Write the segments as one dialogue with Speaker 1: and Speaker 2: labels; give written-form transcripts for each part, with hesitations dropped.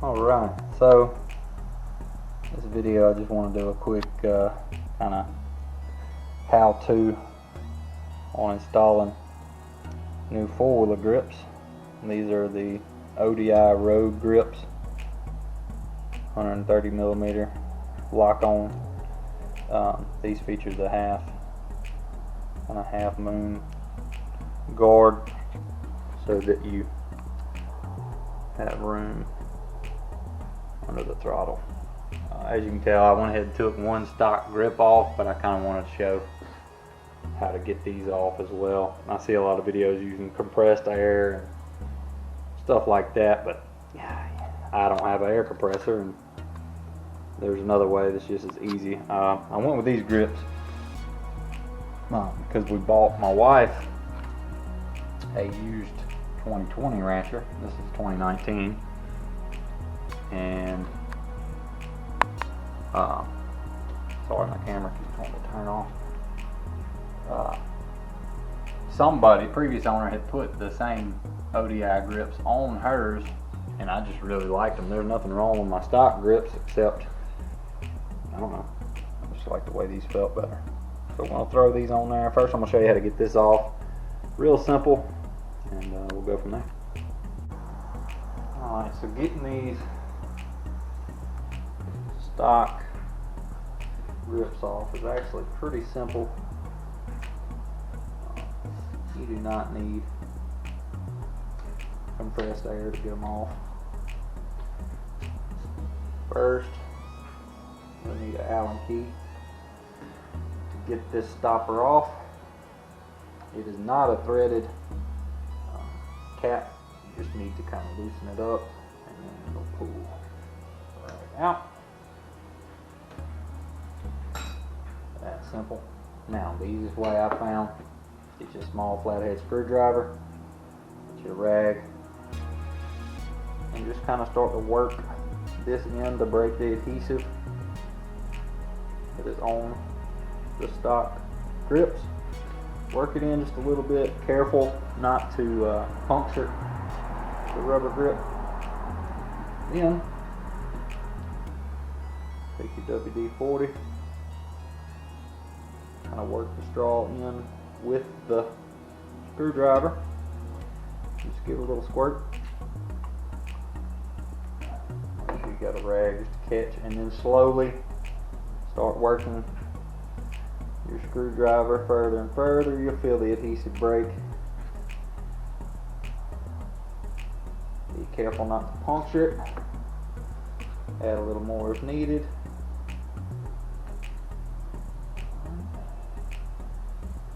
Speaker 1: Alright, so this video I just want to do a quick kind of how-to on installing new four-wheeler grips. These are the ODI road grips, 130mm lock-on. These feature the half moon guard so that you have room under the throttle. As you can tell, I went ahead and took one stock grip off, but I kind of wanted to show how to get these off as well. I see a lot of videos using compressed air and stuff like that, but I don't have an air compressor, and there's another way that's just as easy. I went with these grips because we bought my wife a used 2020 Rancher. This is 2019, and sorry, my camera keeps wanting to turn off. Somebody, previous owner, had put the same ODI grips on hers, and I just really liked them. There's nothing wrong with my stock grips, except I don't know, I just like the way these felt better. So we'll throw these on there. First, I'm gonna show you how to get this off. Real simple, and we'll go from there. Alright, so getting these stock grips off is actually pretty simple. You do not need compressed air to get them off. First, you'll need an Allen key to get this stopper off. It is not a threaded cap. You just need to kind of loosen it up, and then it'll pull right out. That simple. Now, the easiest way I found: get your small flathead screwdriver, get your rag, and just kind of start to work this end to break the adhesive that is on the stock grips. Work it in just a little bit. Careful not to puncture the rubber grip. Then take your WD-40, kind of work the straw in with the screwdriver. Just give it a little squirt. Make sure you got a rag just to catch, and then slowly start working your screwdriver further and further. You'll feel the adhesive break. Be careful not to puncture it. Add a little more if needed.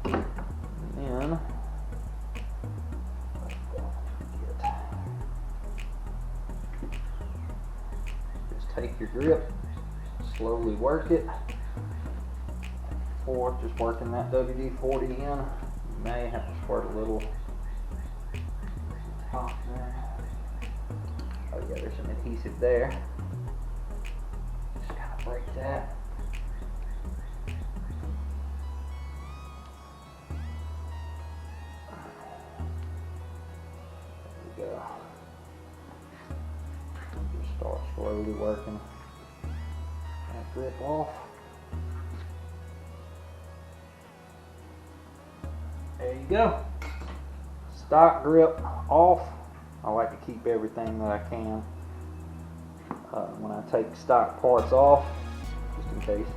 Speaker 1: And then just take your grip, slowly work it. Or just working that WD-40 in, you may have to squirt a little top there. Oh yeah, there's some adhesive there. Just kind of break that. There we go. Just start slowly working that grip off. There you go. Stock grip off. I like to keep everything that I can when I take stock parts off, just in case.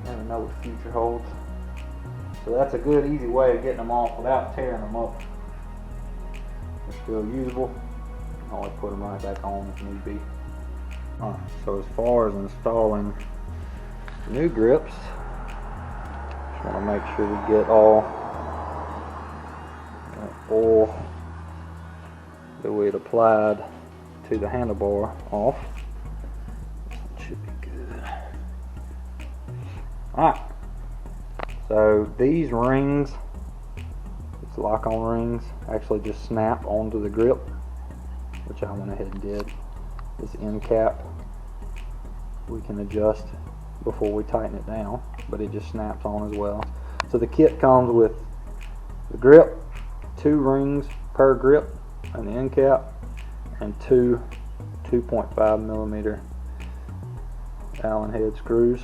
Speaker 1: You never know what the future holds. So that's a good, easy way of getting them off without tearing them up. They're still usable. You can always put them right back on if need be. Alright, so as far as installing new grips, just want to make sure we get all oil that we had applied to the handlebar off. It should be good. Alright, so these rings, these lock-on rings, actually just snap onto the grip, which I went ahead and did. This end cap we can adjust before we tighten it down, but it just snaps on as well. So the kit comes with the grip, 2 rings per grip, an end cap, and 2 2.5 millimeter Allen head screws.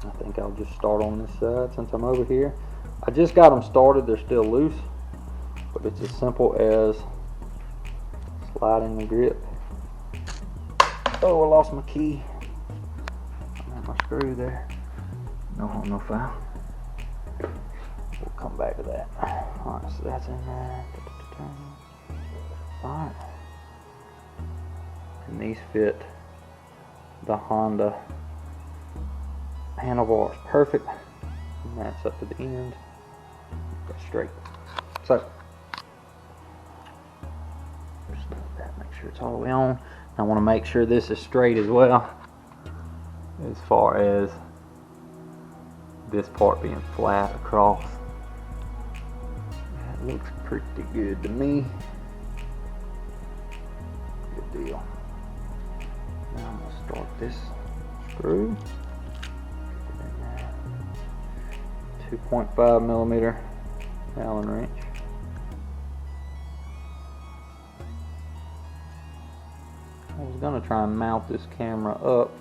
Speaker 1: I think I'll just start on this side since I'm over here. I just got them started, they're still loose, but it's as simple as sliding the grip. Oh, I lost my key. I got my screw there. No harm, no foul. We'll come back to that. Alright, so that's in there. Alright. And these fit the Honda handlebars perfect. And that's up to the end. Go straight. So, just snug that, make sure it's all the way on. I want to make sure this is straight as well, as far as this part being flat across. That looks pretty good to me. Good deal. Now I'm going to start this screw. 2.5 millimeter Allen wrench. I was going to try and mount this camera up,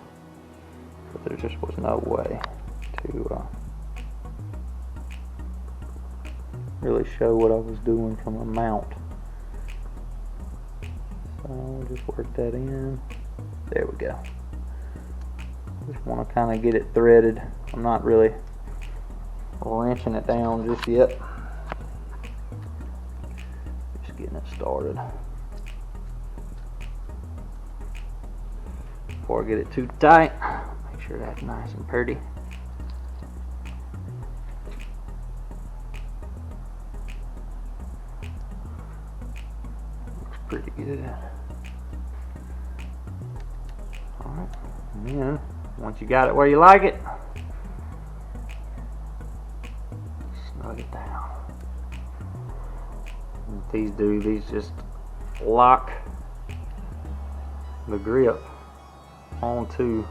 Speaker 1: but there just was no way to really show what I was doing from a mount. So we'll just work that in. There we go. Just want to kind of get it threaded. I'm not really wrenching it down just yet. Just getting it started. Before I get it too tight, make sure that's nice and pretty. Looks pretty good. Alright, and then once you got it where you like it, snug it down. And what these do, these just lock the grip onto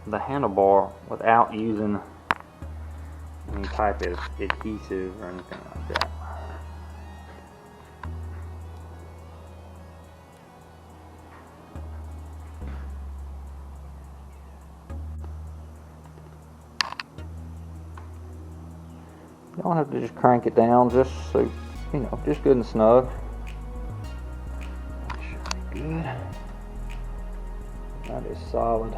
Speaker 1: the handlebar without using any type of adhesive or anything like that. You don't have to just crank it down, just so you know, just good and snug. That should be good. That is solid.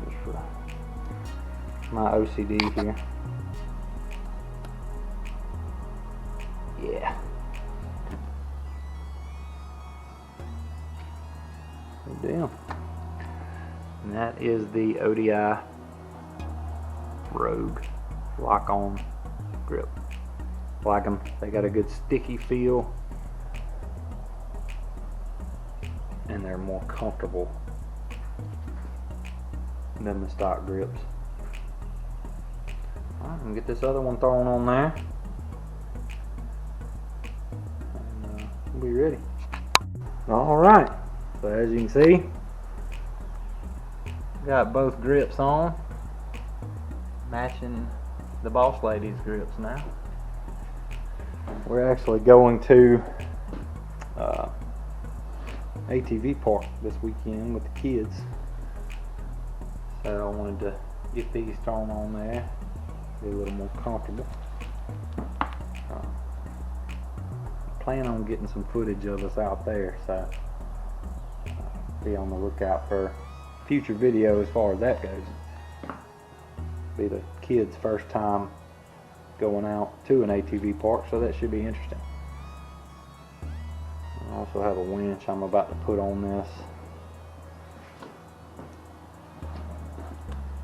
Speaker 1: Just for my OCD here. Yeah. Good deal. And that is the ODI Rogue lock-on grip. Like them. They got a good sticky feel, and they're more comfortable than the stock grips. Alright, I'm gonna get this other one thrown on there, and we'll be ready. Alright, so as you can see, got both grips on, matching the boss lady's grips now. We're actually going to ATV park this weekend with the kids, so I wanted to get these thrown on there, be a little more comfortable. Plan on getting some footage of us out there, so be on the lookout for future video as far as that goes. Be the kids' first time going out to an ATV park, so that should be interesting. I also have a winch I'm about to put on this.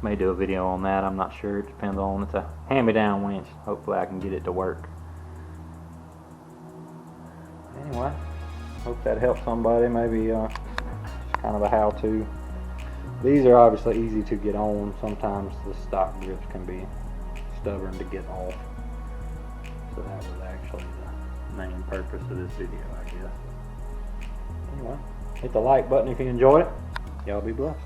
Speaker 1: May do a video on that, I'm not sure, it depends on, it's a hand-me-down winch. Hopefully I can get it to work. Anyway, hope that helps somebody, maybe just kind of a how-to. These are obviously easy to get on. Sometimes the stock grips can be stubborn to get off. So that was actually the main purpose of this video, I guess. Anyway, hit the like button if you enjoyed it. Y'all be blessed.